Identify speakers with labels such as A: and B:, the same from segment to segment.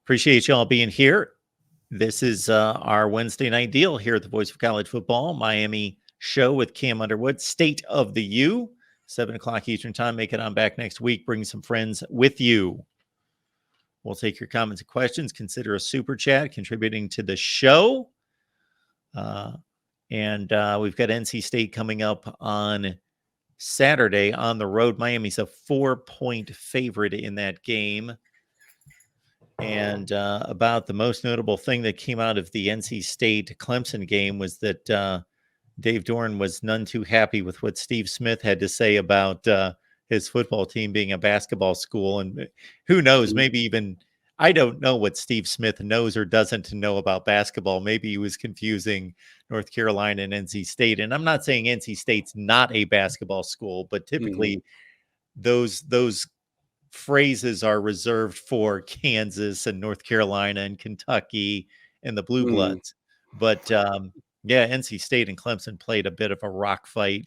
A: Appreciate y'all being here. This is our Wednesday night deal here at the Voice of College Football Miami show with Cam Underwood. State of the U, 7 o'clock Eastern time. Make it on back next week. Bring some friends with you. We'll take your comments and questions. Consider a super chat contributing to the show. And we've got NC State coming up on Saturday on the road. Miami's a 4-point favorite in that game. And about the most notable thing that came out of the NC State Clemson game was that Dave Doeren was none too happy with what Steve Smith had to say about his football team being a basketball school. And who knows, maybe even, I don't know what Steve Smith knows or doesn't know about basketball. Maybe he was confusing North Carolina and NC State. And I'm not saying NC State's not a basketball school, but typically those phrases are reserved for Kansas and North Carolina and Kentucky and the Blue Bloods. But yeah, NC State and Clemson played a bit of a rock fight,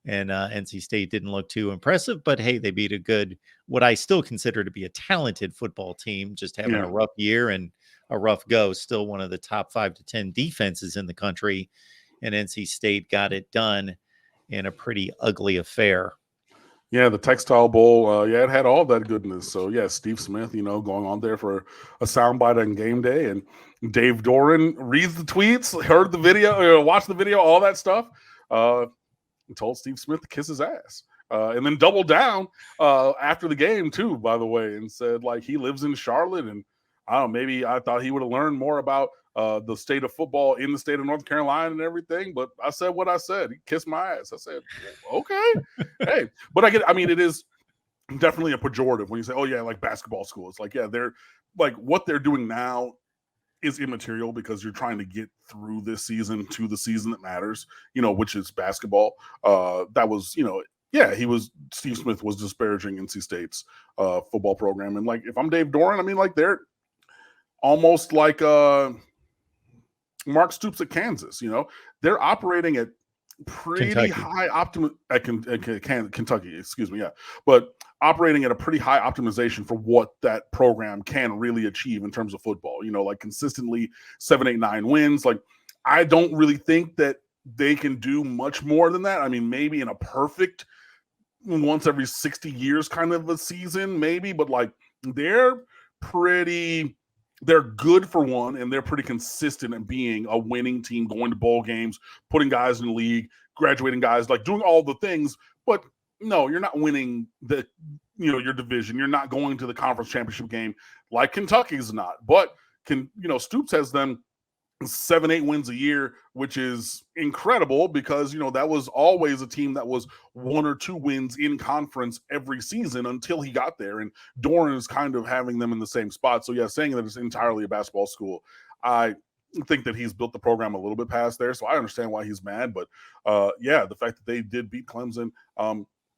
A: and NC State didn't look too impressive, but hey, they beat a good, what I still consider to be a talented football team, just having a rough year and a rough go, still one of the top 5 to 10 defenses in the country, and NC State got it done in a pretty ugly affair.
B: Yeah, the Textile Bowl, it had all that goodness. So, yeah, Steve Smith, going on there for a soundbite on game day. And Dave Doeren reads the tweets, heard the video, watched the video, all that stuff. Told Steve Smith to kiss his ass. And then doubled down after the game, too, by the way, and said, like, he lives in Charlotte. And I don't know, maybe I thought he would have learned more about the state of football in the state of North Carolina and everything, but I said what I said. He kissed my ass. I said, okay, hey. But it is definitely a pejorative when you say, oh yeah, like basketball school. It's like, yeah, they're like what they're doing now is immaterial because you're trying to get through this season to the season that matters, which is basketball. That was, Steve Smith was disparaging NC State's football program. And like, if I'm Dave Doeren, they're almost like Mark Stoops at Kansas, they're operating at pretty high Kentucky, excuse me, but operating at a pretty high optimization for what that program can really achieve in terms of football. Like consistently 7, 8, 9 wins. Like I don't really think that they can do much more than that. Maybe in a perfect once every 60 years kind of a season, maybe, but like they're good for one, and they're pretty consistent in being a winning team, going to bowl games, putting guys in the league, graduating guys, like doing all the things. But no, you're not winning your division. You're not going to the conference championship game like Kentucky's not. But Stoops has them 7, 8 wins a year, which is incredible because, that was always a team that was 1 or 2 wins in conference every season until he got there. And Doeren is kind of having them in the same spot. So, yeah, saying that it's entirely a basketball school, I think that he's built the program a little bit past there. So I understand why he's mad. But, the fact that they did beat Clemson,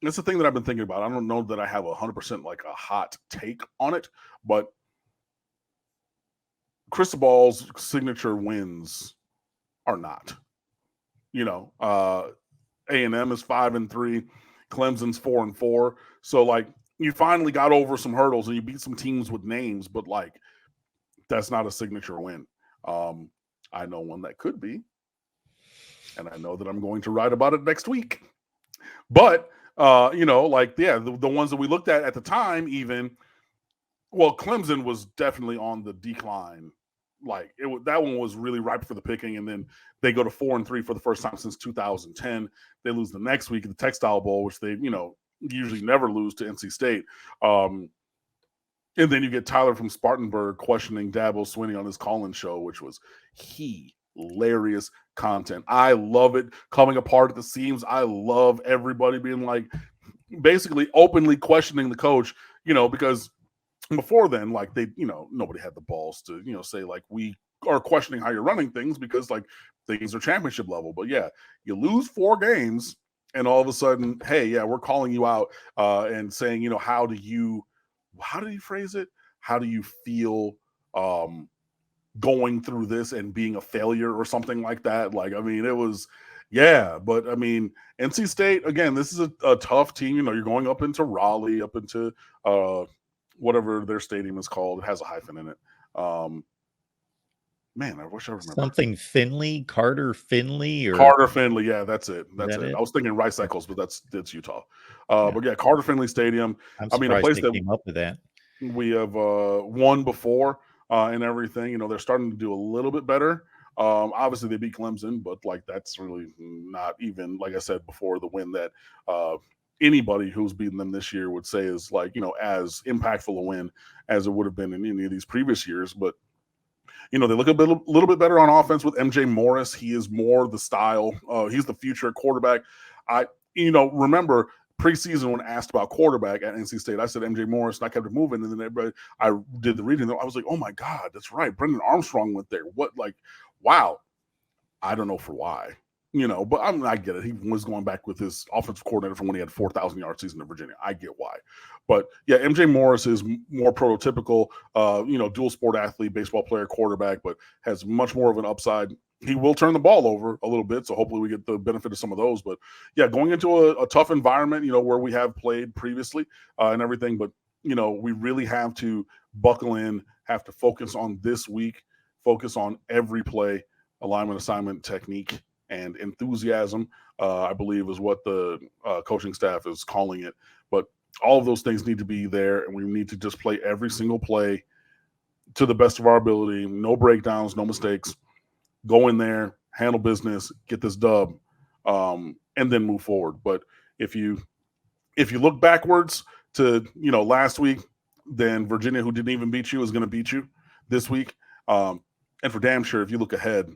B: it's the thing that I've been thinking about. I don't know that I have 100% like a hot take on it, but Cristobal's signature wins are not. A&M is 5-3, Clemson's 4-4. So like you finally got over some hurdles and you beat some teams with names, but like that's not a signature win. I know one that could be, and I know that I'm going to write about it next week. But the ones that we looked at the time, Clemson was definitely on the decline. Like that one was really ripe for the picking, and then they go to 4-3 for the first time since 2010. They lose the next week at the Textile Bowl, which they usually never lose to NC State. And then you get Tyler from Spartanburg questioning Dabo Swinney on his call-in show, which was hilarious content. I love it, coming apart at the seams. I love everybody being like basically openly questioning the coach, because before then, like they, nobody had the balls to, say like we are questioning how you're running things because like things are championship level. But yeah, you lose 4 games and all of a sudden, hey, yeah, we're calling you out and saying, how do you phrase it? How do you feel going through this and being a failure or something like that? Like, it was, yeah, but NC State, again, this is a tough team. You're going up into Raleigh, up into whatever their stadium is called. It has a hyphen in it. Man, I wish I remember.
A: Something Finley, Carter Finley, or
B: Carter Finley. Yeah, that's it.
A: is
B: That's
A: that
B: it. I
A: it?
B: was thinking Rice Eccles, but that's Utah.
A: Yeah.
B: But yeah, Carter Finley Stadium.
A: I'm
B: I mean, a
A: surprised
B: place
A: they
B: that
A: came up with that.
B: we have won before and everything. They're starting to do a little bit better. Obviously, they beat Clemson, but like that's really not even, like I said before, the win that anybody who's beaten them this year would say is like as impactful a win as it would have been in any of these previous years. But they look a little bit better on offense with MJ Morris. He is more the style. He's the future quarterback. I remember preseason when asked about quarterback at NC State, I said MJ Morris, and I kept it moving. And then everybody, I did the reading. I was like, oh my God, that's right. Brendan Armstrong went there. What, like, wow. I don't know for why. But I get it. He was going back with his offensive coordinator from when he had 4,000-yard season in Virginia. I get why. But yeah, MJ Morris is more prototypical, dual sport athlete, baseball player, quarterback, but has much more of an upside. He will turn the ball over a little bit, so hopefully we get the benefit of some of those. But yeah, going into a tough environment, where we have played previously and everything, but we really have to buckle in, have to focus on this week, focus on every play, alignment, assignment, technique, and enthusiasm, I believe is what the coaching staff is calling it. But all of those things need to be there, and we need to just play every single play to the best of our ability. No breakdowns, no mistakes. Go in there, handle business, get this dub, and then move forward. But if you look backwards to last week, then Virginia, who didn't even beat you, is going to beat you this week. And for damn sure, if you look ahead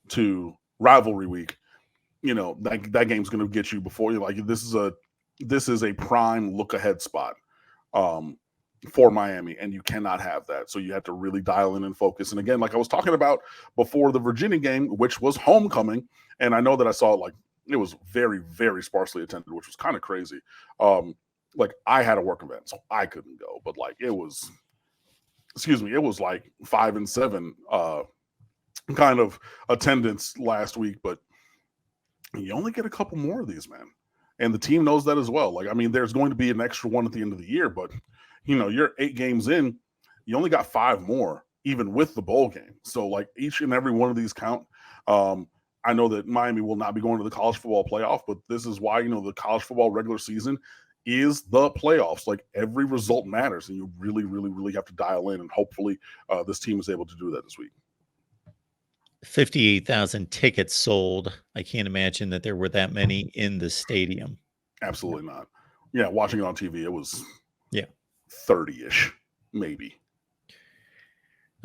B: to rivalry week, that game's going to get you before you. Like this is a prime look ahead spot for Miami, and you cannot have that. So you have to really dial in and focus. And again, like I was talking about before the Virginia game, which was homecoming, and I know that I saw it was very, very sparsely attended, which was kind of crazy. Like I had a work event, so I couldn't go, but like it was like 5 and 7 kind of attendance last week, but you only get a couple more of these, man. And the team knows that as well. Like, I mean, there's going to be an extra one at the end of the year, but you're 8 games in, you only got 5 more, even with the bowl game. So like each and every one of these count. I know that Miami will not be going to the college football playoff, but this is why, the college football regular season is the playoffs. Like every result matters, and you really, really, really have to dial in. And hopefully this team is able to do that this week.
A: 58,000 tickets sold. I can't imagine that there were that many in the stadium.
B: Absolutely not. Yeah, watching it on TV, it was 30-ish, maybe.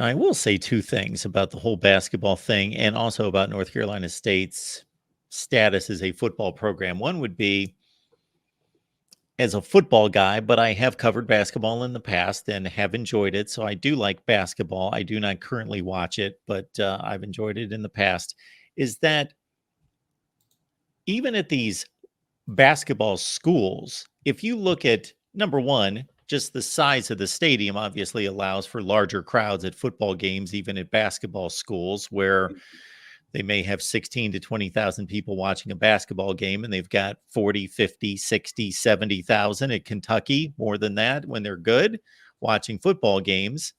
A: I will say 2 things about the whole basketball thing and also about North Carolina State's status as a football program. One would be, as a football guy, but I have covered basketball in the past and have enjoyed it. So I do like basketball. I do not currently watch it, but I've enjoyed it in the past. Is that even at these basketball schools, if you look at, number one, just the size of the stadium obviously allows for larger crowds at football games, even at basketball schools where they may have 16 to 20,000 people watching a basketball game, and they've got 40, 50, 60, 70,000 at Kentucky, more than that when they're good, watching football games.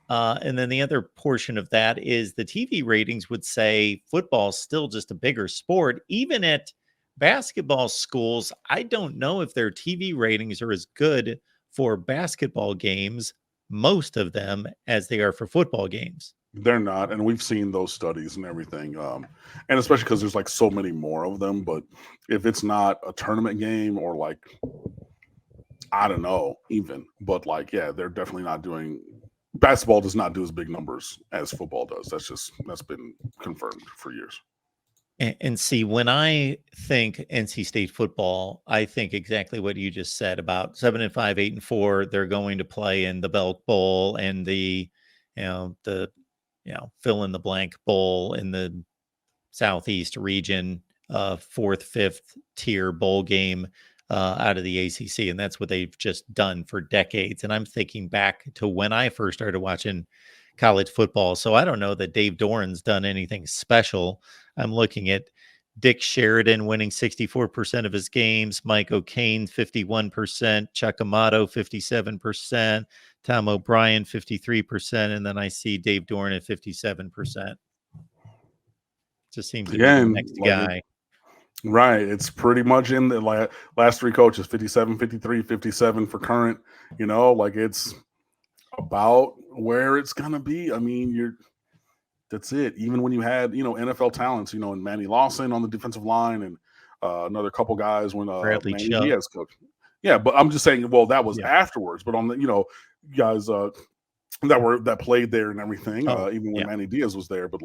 A: And then the other portion of that is the TV ratings would say football's still just a bigger sport. Even at basketball schools, I don't know if their TV ratings are as good for basketball games, most of them, as they are for football games.
B: They're not, and we've seen those studies and everything, and especially because there's like so many more of them. But if it's not a tournament game or like, I don't know, even, but like, yeah, they're definitely not doing. Basketball does not do as big numbers as football does. That's been confirmed for years.
A: And see, when I think NC State football, I think exactly what you just said about 7-5, 8-4. They're going to play in the Belk Bowl and the fill in the blank bowl in the Southeast region, 4th, 5th tier bowl game out of the ACC. And that's what they've just done for decades. And I'm thinking back to when I first started watching college football. So I don't know that Dave Doran's done anything special. I'm looking at Dick Sheridan winning 64% of his games, Mike O'Kane 51%, Chuck Amato 57%, Tom O'Brien 53%, and then I see Dave Doran at 57%. Just seems to be the next guy.
B: Right. It's pretty much in the last three coaches, 57, 53, 57 for current, it's about where it's going to be. I mean, that's it. Even when you had, NFL talents, and Manny Lawson on the defensive line and another couple guys when
A: Bradley
B: Manny
A: Chubb.
B: Diaz coached. Yeah, but I'm just saying, well, that was
A: Yeah.
B: afterwards. But on the, guys that played there and everything, even when Manny Diaz was there. But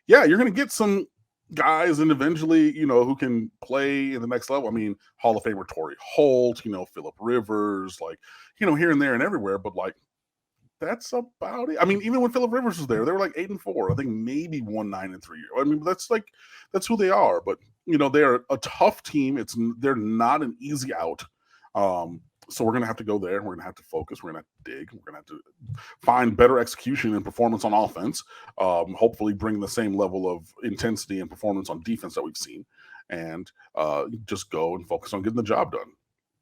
B: you're going to get some guys individually, who can play in the next level. I mean, Hall of Famer Torrey Holt, Phillip Rivers, here and there and everywhere. But that's about it. I mean, even when Phillip Rivers was there, they were 8-4. I think maybe 1-9-3. I mean, that's who they are. But they're a tough team. They're not an easy out. So we're gonna have to go there. We're gonna have to focus. We're gonna have to dig. We're gonna have to find better execution and performance on offense. Hopefully, bring the same level of intensity and performance on defense that we've seen, and just go and focus on getting the job done.